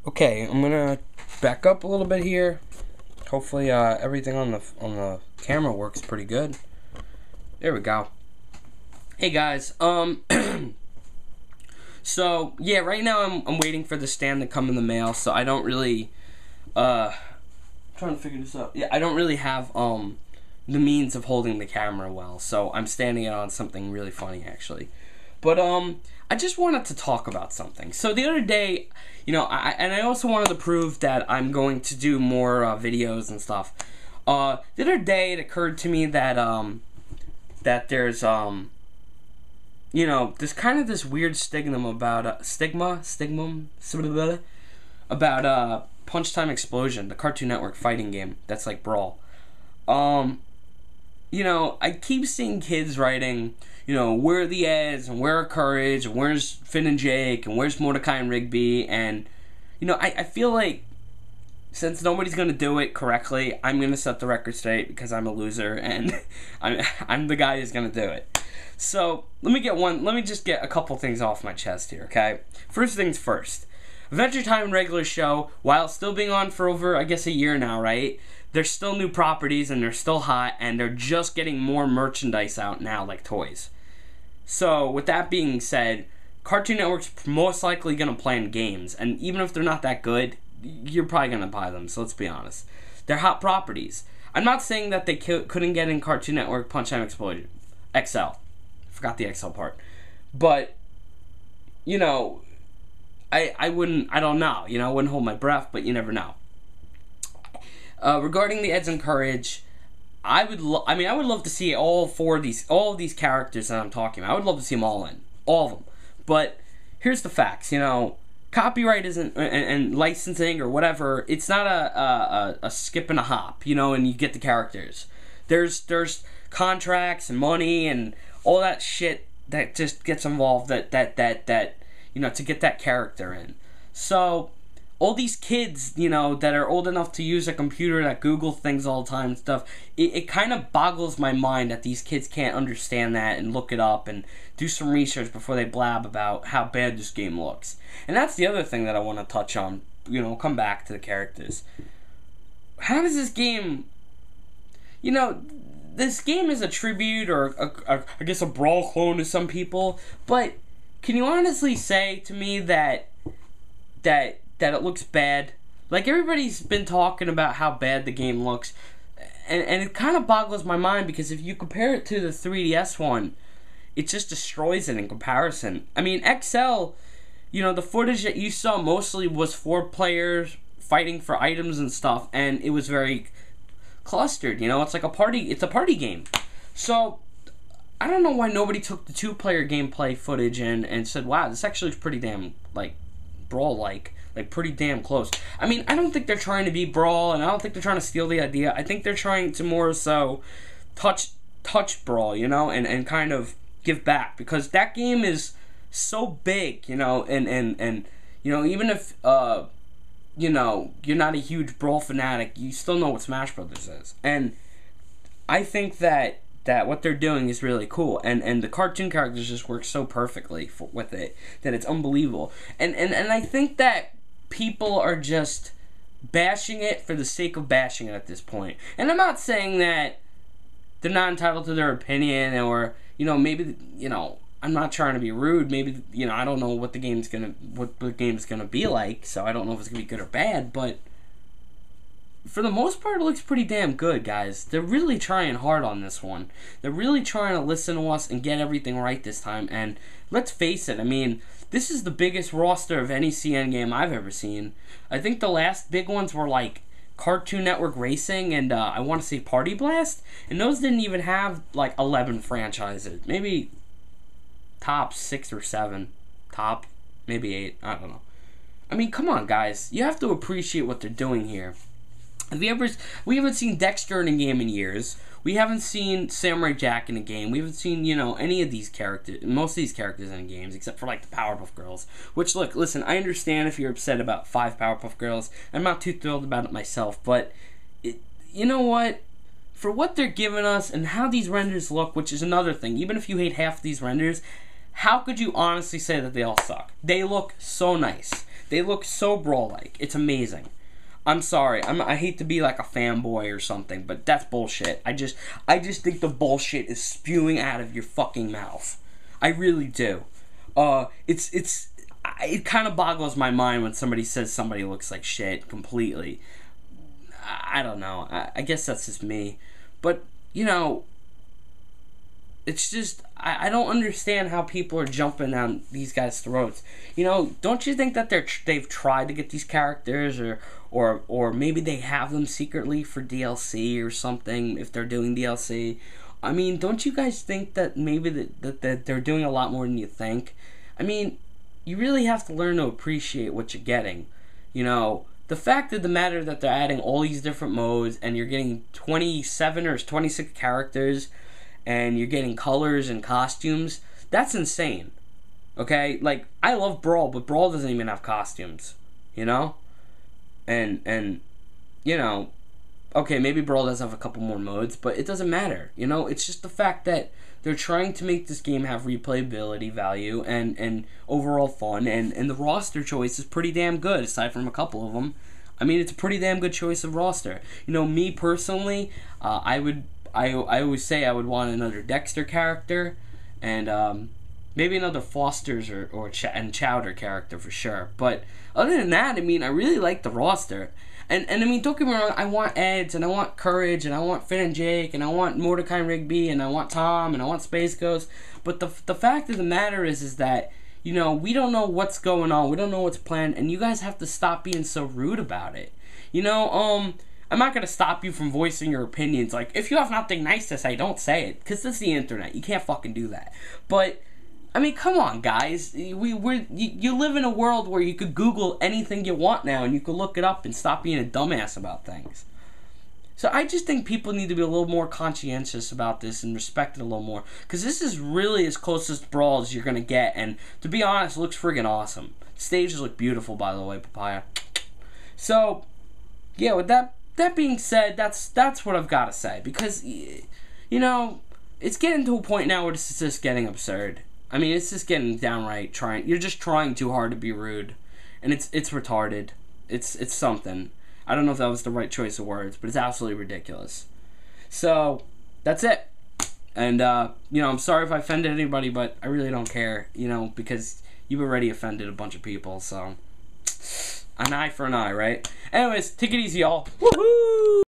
Okay, I'm gonna back up a little bit here. Hopefully, everything on the camera works pretty good. There we go. Hey guys, so yeah, right now I'm waiting for the stand to come in the mail. So I don't really, trying to figure this out. Yeah, I don't really have the means of holding the camera well. So I'm standing it on something really funny actually. But I just wanted to talk about something. So the other day, you know, I also wanted to prove that I'm going to do more videos and stuff. The other day, it occurred to me that that there's you know, there's kind of this weird stigma about about Punch Time Explosion, the Cartoon Network fighting game that's like Brawl. You know, I keep seeing kids writing, you know, where are the Eds, and where are Courage, and where's Finn and Jake, and where's Mordecai and Rigby, and, you know, I feel like, since nobody's going to do it correctly, I'm going to set the record straight, because I'm a loser, and I'm the guy who's going to do it. So, let me just get a couple things off my chest here, okay? First things first. Adventure Time regular show, while still being on for over, I guess, a year now, right? There's still new properties, and they're still hot, and they're just getting more merchandise out now, like toys. So, with that being said, Cartoon Network's most likely going to plan games, and even if they're not that good, you're probably going to buy them, so let's be honest. They're hot properties. I'm not saying that they couldn't get in Cartoon Network Punch Time Explosion. XL. Forgot the XL part. But, you know, I don't know. You know, I wouldn't hold my breath, but you never know. Regarding the Eds and Courage, I would love to see all of these characters that I'm talking about. I would love to see them all in. All of them. But, here's the facts, you know. Copyright isn't, and licensing or whatever, it's not a skip and a hop, you know, and you get the characters. There's contracts and money and all that shit that just gets involved that you know, to get that character in. So, all these kids, you know, that are old enough to use a computer, that Google things all the time and stuff, it kind of boggles my mind that these kids can't understand that and look it up and do some research before they blab about how bad this game looks. And that's the other thing that I want to touch on, you know, come back to the characters. How does this game, you know, this game is a tribute or I guess a Brawl clone to some people, but can you honestly say to me that it looks bad? Like, everybody's been talking about how bad the game looks, and it kind of boggles my mind, because if you compare it to the 3DS one, it just destroys it in comparison. I mean, XL, you know, the footage that you saw mostly was 4 players fighting for items and stuff, and it was very clustered, you know, it's a party game. So, I don't know why nobody took the 2-player gameplay footage and said, wow, this actually is pretty damn, like, Brawl-like pretty damn close. I mean, I don't think they're trying to be Brawl, and I don't think they're trying to steal the idea. I think they're trying to more so touch Brawl, you know, and kind of give back, because that game is so big, you know, and you know, even if you know, you're not a huge Brawl fanatic, you still know what Smash Brothers is. And I think that what they're doing is really cool, and the cartoon characters just work so perfectly with it that it's unbelievable. And I think that people are just bashing it for the sake of bashing it at this point. And I'm not saying that they're not entitled to their opinion, or, you know, maybe, you know, I'm not trying to be rude. Maybe, you know, I don't know what the game's gonna be like, so I don't know if it's gonna be good or bad, but for the most part, it looks pretty damn good, guys. They're really trying hard on this one. They're really trying to listen to us and get everything right this time. And let's face it, I mean, this is the biggest roster of any CN game I've ever seen. I think the last big ones were like Cartoon Network Racing and I want to say Party Blast. And those didn't even have like 11 franchises. Maybe top 6 or 7. Top, maybe 8. I don't know. I mean, come on, guys. You have to appreciate what they're doing here. We haven't seen Dexter in a game in years. We haven't seen Samurai Jack in a game. We haven't seen, you know, any of these characters, most of these characters in games, except for, like, the Powerpuff Girls. Which, look, listen, I understand if you're upset about 5 Powerpuff Girls. I'm not too thrilled about it myself, but, you know what? For what they're giving us and how these renders look, which is another thing, even if you hate half of these renders, how could you honestly say that they all suck? They look so nice. They look so Brawl-like. It's amazing. I'm sorry. I hate to be like a fanboy or something, but that's bullshit. I just think the bullshit is spewing out of your fucking mouth. I really do. It kind of boggles my mind when somebody says somebody looks like shit completely. I don't know. I guess that's just me. But, you know, it's just, I don't understand how people are jumping down these guys' throats. You know, don't you think that they've tried to get these characters, or maybe they have them secretly for DLC or something, if they're doing DLC? I mean, don't you guys think that maybe that they're doing a lot more than you think? I mean, you really have to learn to appreciate what you're getting. You know, the fact of the matter that they're adding all these different modes, and you're getting 27 or 26 characters, and you're getting colors and costumes, that's insane. Okay? Like, I love Brawl, but Brawl doesn't even have costumes. You know? And you know, okay, maybe Brawl does have a couple more modes, but it doesn't matter. You know? It's just the fact that they're trying to make this game have replayability value and overall fun, and the roster choice is pretty damn good, aside from a couple of them. I mean, it's a pretty damn good choice of roster. You know, me personally, I always say I would want another Dexter character, and maybe another Foster's and Chowder character for sure. But other than that, I mean, I really like the roster. And I mean, don't get me wrong, I want Eds, and I want Courage, and I want Finn and Jake, and I want Mordecai and Rigby, and I want Tom, and I want Space Ghost. But the fact of the matter is that, you know, we don't know what's going on. We don't know what's planned, and you guys have to stop being so rude about it. You know, I'm not going to stop you from voicing your opinions. Like, if you have nothing nice to say, don't say it, because this is the internet. You can't fucking do that. But I mean, come on, guys. You live in a world where you could Google anything you want now, and you could look it up and stop being a dumbass about things. So I just think people need to be a little more conscientious about this and respect it a little more, because this is really as close as Brawl as you're going to get, and to be honest, it looks friggin' awesome. Stages look beautiful, by the way, Papaya. So, yeah, with that being said, that's what I've got to say, because, you know, it's getting to a point now where this is just getting absurd. I mean, it's just getting downright you're just trying too hard to be rude. And it's retarded. It's something. I don't know if that was the right choice of words, but it's absolutely ridiculous. So, that's it. And, you know, I'm sorry if I offended anybody, but I really don't care, you know, because you've already offended a bunch of people, so an eye for an eye, right? Anyways, take it easy, y'all. Woohoo!